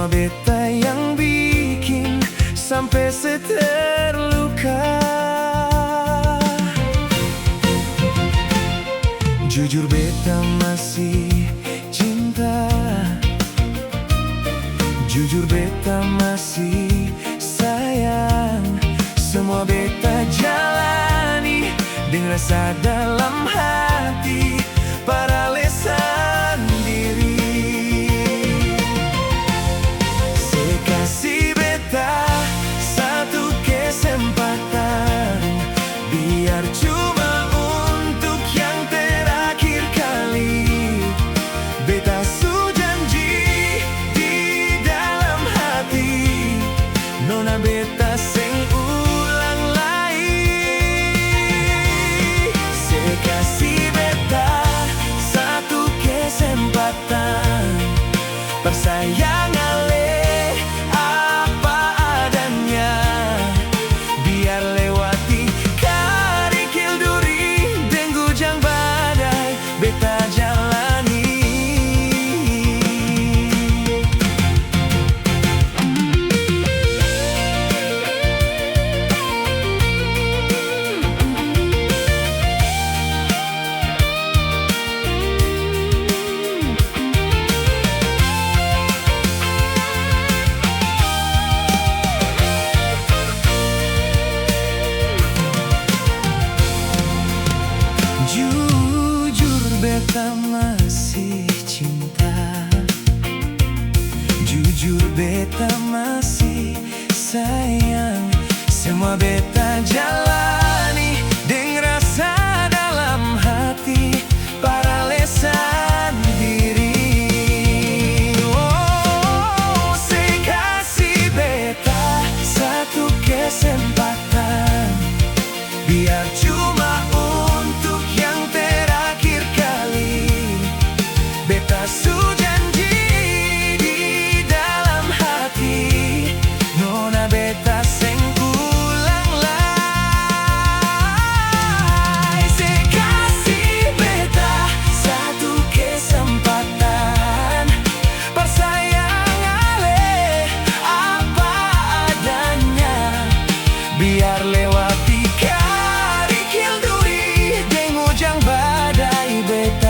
semua beta yang bikin sampai seterluka. Jujur beta masih cinta, jujur beta masih sayang. Semua beta jalani dengan rasa dalam hati, para lesan diri. Saya kasih beta satu kesempatan, biar cuma untuk yang terakhir kali. Beta su janji di dalam hati, nona beta seng ulang lagi. Saya kasih beta satu kesempatan, bersayang ale apa adanya, biar lewati karikil duri dan gujang badai beta jalani. Jujur beta masih cinta, jujur beta masih sayang. Semua beta jalani dengan rasa dalam hati, para lesan diri. Oh, saya kasih beta satu kesempatan, biar cuma untuk yang terakhir kali. Beta su janji di dalam hati, nona beta seng ulang lagi. Saya kasih beta satu kesempatan, bersayang ale apa adanya, biar lewati karikil duri dan ujang badai beta